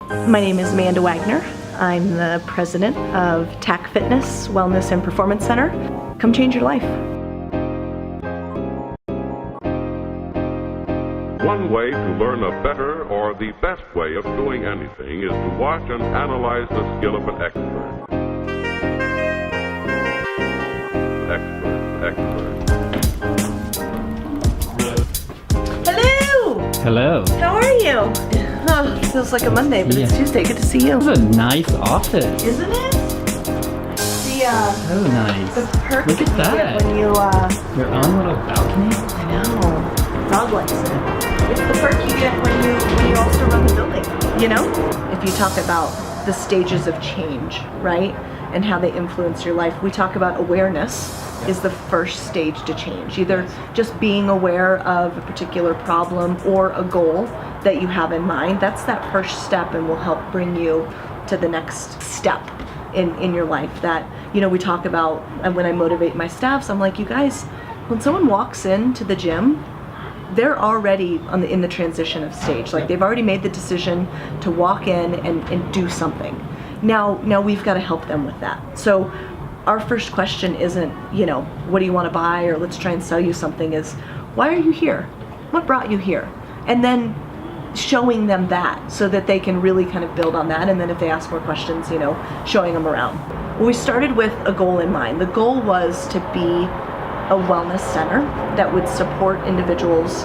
My name is Amanda Wagner. I'm the president of Tac Fitness, Wellness and Performance Center. Come change your life. One way to learn a better or the best way of doing anything is to watch and analyze the skill of an expert. Hello! Hello. How are you? Oh, feels like a Monday, but it's Tuesday. Good to see you. This is a nice office. Isn't it? So nice. The perk Look at you that. get when you, Your own little balcony? I know. Dog likes it. It's the perk you get when you also run the building, you know? If you talk about the stages of change, right? And how they influence your life, we talk about awareness is the first stage to change. Either just being aware of a particular problem or a goal that you have in mind. That's that first step and will help bring you to the next step in your life. That, you know, we talk about, and when I motivate my staffs, I'm like, you guys, when someone walks into the gym, they're already in the transition of stage. Like they've already made the decision to walk in and do something. Now we've got to help them with that. So our first question isn't, you know, what do you want to buy, or let's try and sell you something, is why are you here? What brought you here? And then showing them that so that they can really kind of build on that. And then if they ask more questions, you know, showing them around. We started with a goal in mind. The goal was to be a wellness center that would support individuals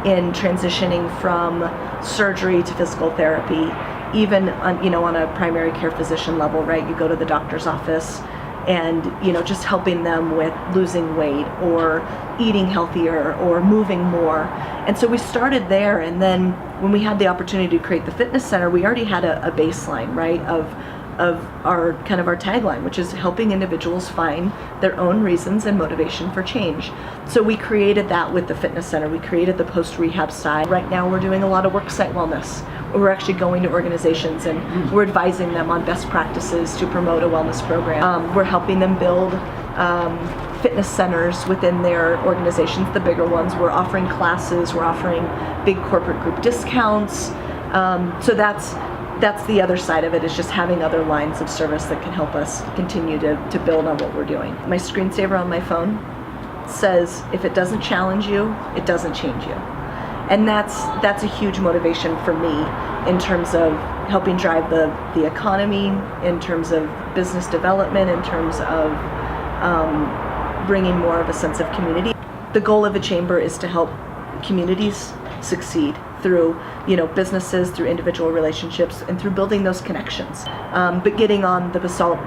in transitioning from surgery to physical therapy, even on, you know, on a primary care physician level, right? You go to the doctor's office and, you know, just helping them with losing weight or eating healthier or moving more. And so we started there, and then when we had the opportunity to create the fitness center, we already had a baseline, right, of our kind of our tagline, which is helping individuals find their own reasons and motivation for change. So we created that with the fitness center. We created the post-rehab side. Right now we're doing a lot of worksite wellness. We're actually going to organizations and we're advising them on best practices to promote a wellness program. We're helping them build fitness centers within their organizations, the bigger ones. We're offering classes, we're offering big corporate group discounts. So that's the other side of it, is just having other lines of service that can help us continue to build on what we're doing. My screensaver on my phone says, if it doesn't challenge you, it doesn't change you. And that's a huge motivation for me in terms of helping drive the economy, in terms of business development, in terms of bringing more of a sense of community. The goal of a chamber is to help communities succeed through, you know, businesses, through individual relationships, and through building those connections. But getting on the Basalt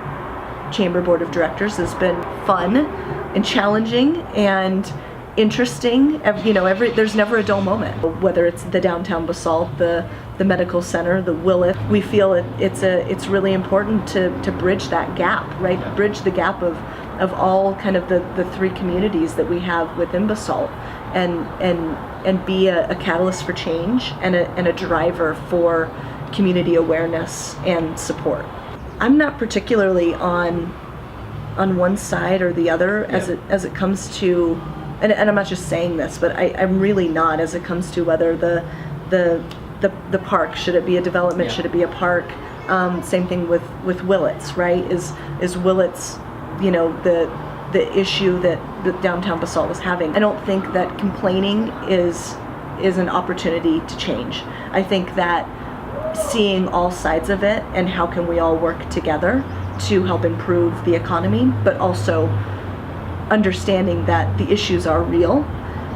Chamber Board of Directors has been fun and challenging and interesting. You know, there's never a dull moment. Whether it's the downtown Basalt, the medical center, the Willett, we feel it's really important to bridge that gap, right? Bridge the gap of all kind of the three communities that we have within Basalt, and be a catalyst for change and a driver for community awareness and support. I'm not particularly on one side or the other as it comes to, and I'm not just saying this, but I'm really not, as it comes to whether the park, should it be a development, should it be a park? Same thing with Willett's, right? Is Willett's, you know, the issue that the downtown Basalt was having. I don't think that complaining is an opportunity to change. I think that seeing all sides of it and how can we all work together to help improve the economy, but also understanding that the issues are real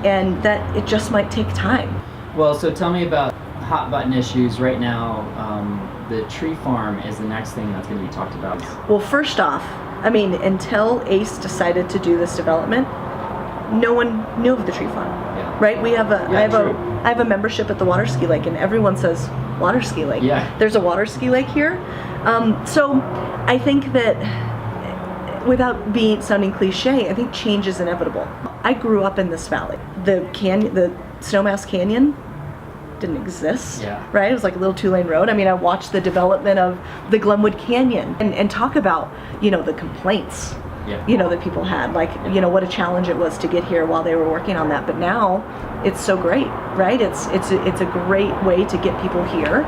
and that it just might take time. Well, so tell me about hot button issues right now. The tree farm is the next thing that's going to be talked about. Well, first off, I mean, until ACE decided to do this development, no one knew of the tree farm, right? I have a membership at the water ski lake, and everyone says water ski lake. Yeah. There's a water ski lake here. So I think that, without sounding cliche, I think change is inevitable. I grew up in this valley. The Snowmass Canyon didn't exist, right? It was like a little 2-lane road. I mean, I watched the development of the Glenwood Canyon and talk about, you know, the complaints, you know, that people had, like, you know, what a challenge it was to get here while they were working on that. But now it's so great, right? It's a great way to get people here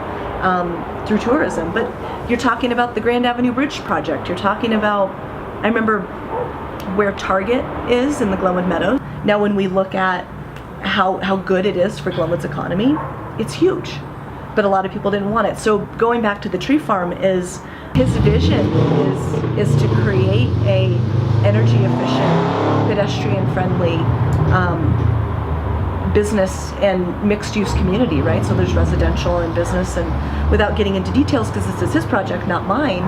through tourism. But you're talking about the Grand Avenue Bridge project. You're talking about, I remember where Target is in the Glenwood Meadows. Now when we look at how good it is for Glenwood's economy, it's huge. But a lot of people didn't want it. So going back to the tree farm, is his vision is to create a energy efficient, pedestrian friendly business and mixed use community, right? So there's residential and business, and without getting into details, because this is his project, not mine,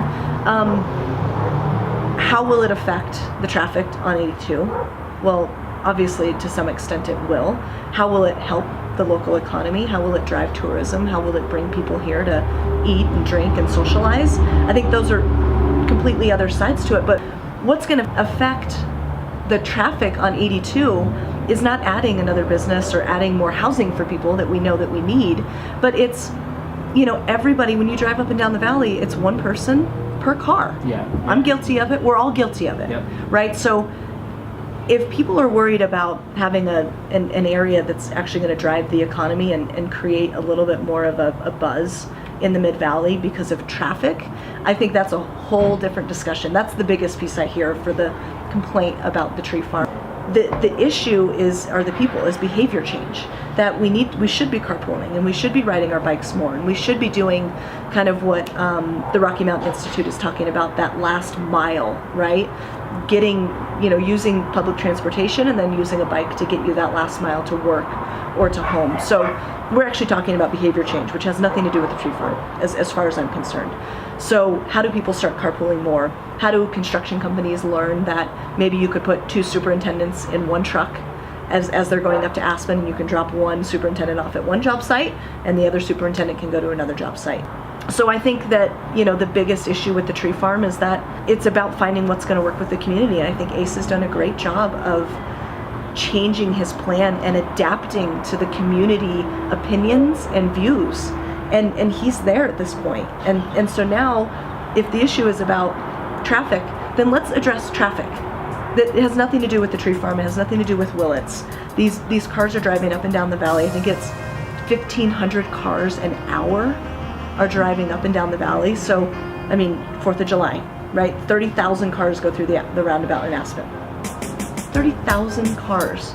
how will it affect the traffic on 82? Well, obviously to some extent it will. How will it help the local economy? How will it drive tourism? How will it bring people here to eat and drink and socialize? I think those are completely other sides to it, but what's going to affect the traffic on 82 is not adding another business or adding more housing for people that we know that we need, but it's, you know, everybody, when you drive up and down the valley, it's one person per car. Yeah. I'm guilty of it. We're all guilty of it. Yep. Right? So if people are worried about having an area that's actually going to drive the economy and create a little bit more of a buzz in the Mid-Valley because of traffic, I think that's a whole different discussion. That's the biggest piece I hear for the complaint about the tree farm. The issue is behavior change. That we should be carpooling, and we should be riding our bikes more, and we should be doing kind of what the Rocky Mountain Institute is talking about, that last mile, right? Using public transportation and then using a bike to get you that last mile to work or to home. So we're actually talking about behavior change, which has nothing to do with the tree farm, as far as I'm concerned. So how do people start carpooling more? How do construction companies learn that maybe you could put 2 superintendents in one truck as they're going up to Aspen, and you can drop one superintendent off at one job site and the other superintendent can go to another job site. So I think that, the biggest issue with the tree farm is that it's about finding what's going to work with the community. And I think Ace has done a great job of changing his plan and adapting to the community opinions and views. And he's there at this point. And so now, if the issue is about traffic, then let's address traffic. It has nothing to do with the tree farm. It has nothing to do with Willits. These cars are driving up and down the valley. I think it's 1,500 cars an hour are driving up and down the valley. So, 4th of July, right? 30,000 cars go through the roundabout in Aspen. 30,000 cars.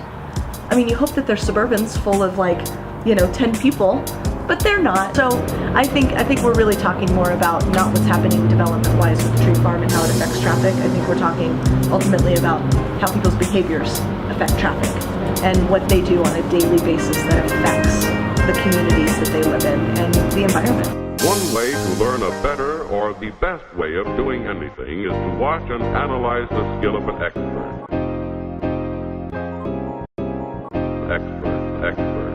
You hope that they're Suburbans full of 10 people, but they're not. So I think we're really talking more about not what's happening development-wise with the tree farm and how it affects traffic. I think we're talking ultimately about how people's behaviors affect traffic and what they do on a daily basis that affects the communities that they live in and the environment. One way to learn a better or the best way of doing anything is to watch and analyze the skill of an expert. Expert.